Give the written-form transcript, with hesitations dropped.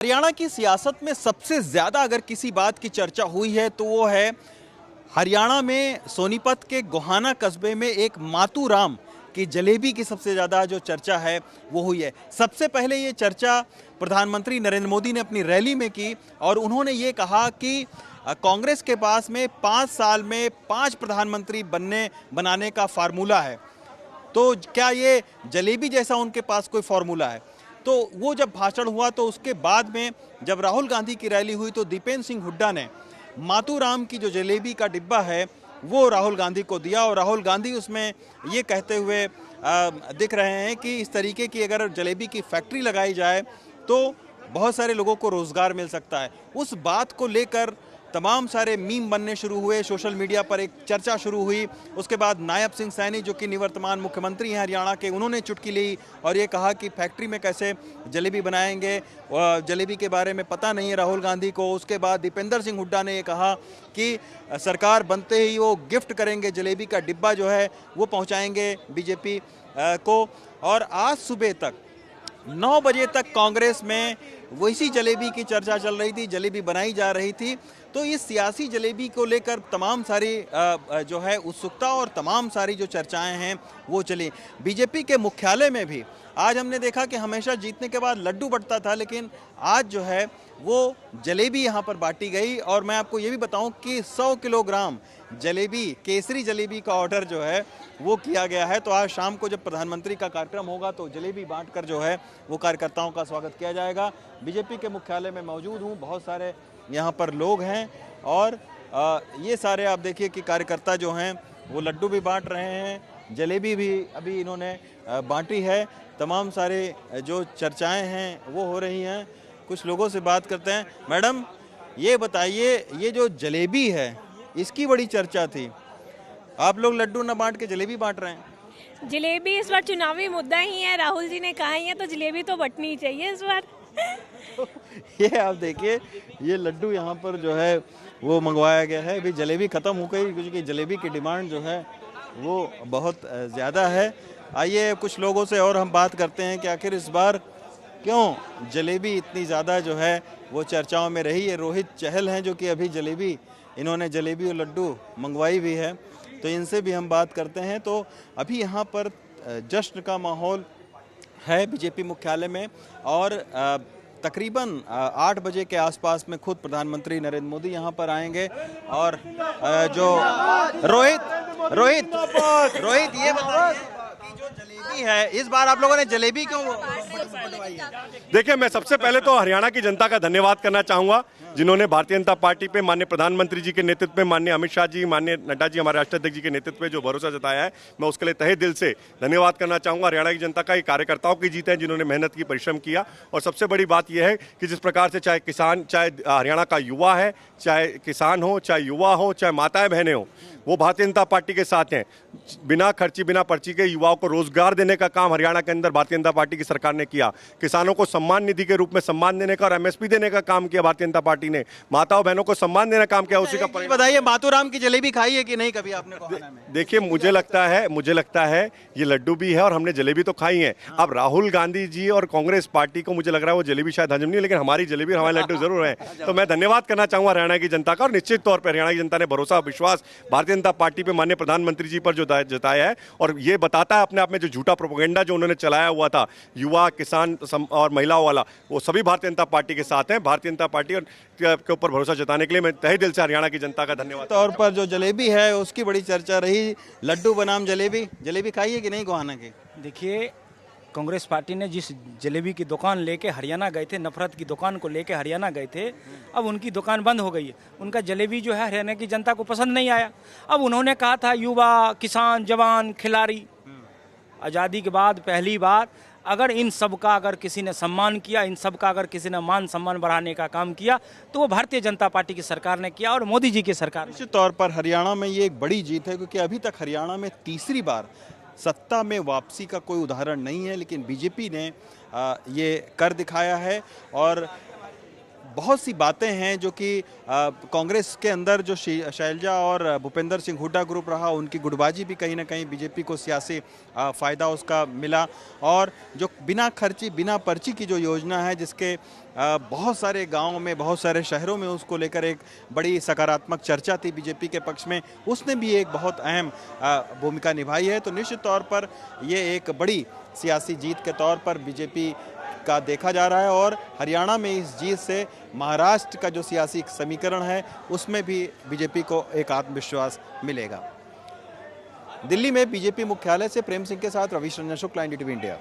हरियाणा की सियासत में सबसे ज़्यादा अगर किसी बात की चर्चा हुई है तो वो है हरियाणा में सोनीपत के गोहाना कस्बे में एक मातूराम की जलेबी की सबसे ज़्यादा जो चर्चा है वो हुई है। सबसे पहले ये चर्चा प्रधानमंत्री नरेंद्र मोदी ने अपनी रैली में की और उन्होंने ये कहा कि कांग्रेस के पास में 5 साल में 5 प्रधानमंत्री बनाने का फार्मूला है। तो क्या ये जलेबी जैसा उनके पास कोई फार्मूला है? तो वो जब भाषण हुआ तो उसके बाद में जब राहुल गांधी की रैली हुई तो दीपेंद्र सिंह हुड्डा ने मातूराम की जो जलेबी का डिब्बा है वो राहुल गांधी को दिया और राहुल गांधी उसमें ये कहते हुए दिख रहे हैं कि इस तरीके की अगर जलेबी की फैक्ट्री लगाई जाए तो बहुत सारे लोगों को रोज़गार मिल सकता है। उस बात को लेकर तमाम सारे मीम बनने शुरू हुए, सोशल मीडिया पर एक चर्चा शुरू हुई। उसके बाद नायब सिंह सैनी जो कि निवर्तमान मुख्यमंत्री हैं हरियाणा के, उन्होंने चुटकी ली और ये कहा कि फैक्ट्री में कैसे जलेबी बनाएंगे, जलेबी के बारे में पता नहीं है राहुल गांधी को। उसके बाद दीपेंद्र सिंह हुड्डा ने ये कहा कि सरकार बनते ही वो गिफ्ट करेंगे, जलेबी का डिब्बा जो है वो पहुँचाएँगे बीजेपी को। और आज सुबह तक 9 बजे तक कांग्रेस में वैसी जलेबी की चर्चा चल रही थी, जलेबी बनाई जा रही थी। तो इस सियासी जलेबी को लेकर तमाम सारी जो है उत्सुकता और तमाम सारी जो चर्चाएं हैं वो चली। बीजेपी के मुख्यालय में भी आज हमने देखा कि हमेशा जीतने के बाद लड्डू बंटता था, लेकिन आज जो है वो जलेबी यहाँ पर बांटी गई। और मैं आपको ये भी बताऊं कि 100 किलोग्राम जलेबी, केसरी जलेबी का ऑर्डर जो है वो किया गया है। तो आज शाम को जब प्रधानमंत्री का कार्यक्रम होगा तो जलेबी बांटकर जो है वो कार्यकर्ताओं का स्वागत किया जाएगा। बीजेपी के मुख्यालय में मौजूद हूँ, बहुत सारे यहाँ पर लोग हैं और ये सारे आप देखिए कि कार्यकर्ता जो हैं वो लड्डू भी बांट रहे हैं, जलेबी भी अभी इन्होंने बांटी है। तमाम सारे जो चर्चाएं हैं वो हो रही हैं। कुछ लोगों से बात करते हैं। मैडम ये बताइए, ये जो जलेबी है इसकी बड़ी चर्चा थी, आप लोग लड्डू ना बांट के जलेबी बांट रहे हैं। जलेबी इस बार चुनावी मुद्दा ही है, राहुल जी ने कहा ही है, तो जलेबी तो बंटनी ही चाहिए इस बार। ये आप देखिए, ये लड्डू यहाँ पर जो है वो मंगवाया गया है। अभी जलेबी ख़त्म हो गई क्योंकि जलेबी की डिमांड जो है वो बहुत ज़्यादा है। आइए कुछ लोगों से और हम बात करते हैं कि आखिर इस बार क्यों जलेबी इतनी ज़्यादा जो है वो चर्चाओं में रही है। रोहित चहल हैं जो कि अभी इन्होंने जलेबी और लड्डू मंगवाई भी है, तो इनसे भी हम बात करते हैं। तो अभी यहाँ पर जश्न का माहौल है बीजेपी मुख्यालय में और तकरीबन 8 बजे के आसपास में खुद प्रधानमंत्री नरेंद्र मोदी यहाँ पर आएंगे। और जो रोहित ये बताइए कि जो जलेबी है इस बार आप लोगों ने जलेबी क्यों बनवाई है? देखिए, मैं सबसे पहले तो हरियाणा की जनता का धन्यवाद करना चाहूंगा जिन्होंने भारतीय जनता पार्टी पे माननीय प्रधानमंत्री जी के नेतृत्व में, माननीय अमित शाह जी, माननीय नड्डा जी हमारे राष्ट्रीय अध्यक्ष जी के नेतृत्व में जो भरोसा जताया है, मैं उसके लिए तहे दिल से धन्यवाद करना चाहूंगा। हरियाणा की जनता का, ये कार्यकर्ताओं की जीत है जिन्होंने मेहनत की, परिश्रम किया। और सबसे बड़ी बात यह है कि जिस प्रकार से चाहे किसान, चाहे हरियाणा का युवा है, चाहे किसान हो, चाहे युवा हो, चाहे माताएं बहनें हो, वो भारतीय जनता पार्टी के साथ हैं। बिना खर्ची, बिना पर्ची के युवाओं को रोजगार देने का काम हरियाणा के अंदर भारतीय जनता पार्टी की सरकार ने किया। किसानों को सम्मान निधि के रूप में सम्मान देने का और एमएसपी देने का काम किया भारतीय जनता पार्टी ने। माताओं बहनों को सम्मान देने का काम किया। उसी का बताइए, मातूराम की जलेबी खाई है कि नहीं कभी आपने गोहाना में? देखिए, मुझे लगता है ये लड्डू भी है और हमने जलेबी तो खाई है। अब राहुल गांधी जी और कांग्रेस पार्टी को मुझे लग रहा है वो जलेबी शायद हजम नहीं है, लेकिन हमारी जलेबी और हमारे लड्डू जरूर है। तो मैं धन्यवाद करना चाहूंगा हरियाणा की जनता का। और निश्चित तौर पर हरियाणा की जनता ने भरोसा, विश्वास भारतीय जनता पार्टी पे, माननीय प्रधानमंत्री जी पर जो जताया है। और ये बताता है अपने आप में जो झूठा प्रोपेगेंडा जो उन्होंने चलाया हुआ था युवा, किसान और महिलाओं वाला, वो सभी भारतीय जनता पार्टी के साथ हैं। भारतीय जनता पार्टी के ऊपर भरोसा जताने के लिए मैं तहे दिल से हरियाणा की जनता का धन्यवाद। तौर पर जो जलेबी है उसकी बड़ी चर्चा रही। लड्डू बनाम जलेबी खाई है कि नहीं गोहाना की? देखिए, कांग्रेस पार्टी ने जिस जलेबी की दुकान लेके हरियाणा गए थे, नफरत की दुकान को लेके हरियाणा गए थे, अब उनकी दुकान बंद हो गई है। उनका जलेबी जो है हरियाणा की जनता को पसंद नहीं आया। अब उन्होंने कहा था युवा, किसान, जवान, खिलाड़ी, आज़ादी के बाद पहली बार अगर इन सब का अगर किसी ने सम्मान किया, इन सब का अगर किसी ने मान सम्मान बढ़ाने का काम किया तो वो भारतीय जनता पार्टी की सरकार ने किया और मोदी जी की सरकार ने। निश्चित तौर पर हरियाणा में ये एक बड़ी जीत है क्योंकि अभी तक हरियाणा में तीसरी बार सत्ता में वापसी का कोई उदाहरण नहीं है, लेकिन बीजेपी ने ये कर दिखाया है। और बहुत सी बातें हैं जो कि कांग्रेस के अंदर जो शैलजा और भूपेंद्र सिंह हुड्डा ग्रुप रहा, उनकी गुटबाजी भी कहीं ना कहीं बीजेपी को सियासी फ़ायदा उसका मिला। और जो बिना खर्ची बिना पर्ची की जो योजना है, जिसके बहुत सारे गांवों में, बहुत सारे शहरों में उसको लेकर एक बड़ी सकारात्मक चर्चा थी बीजेपी के पक्ष में, उसने भी एक बहुत अहम भूमिका निभाई है। तो निश्चित तौर पर ये एक बड़ी सियासी जीत के तौर पर बीजेपी का देखा जा रहा है। और हरियाणा में इस जीत से महाराष्ट्र का जो सियासी समीकरण है उसमें भी बीजेपी को एक आत्मविश्वास मिलेगा। दिल्ली में बीजेपी मुख्यालय से प्रेम सिंह के साथ रविश रंजन शुक्ला, NDTV इंडिया।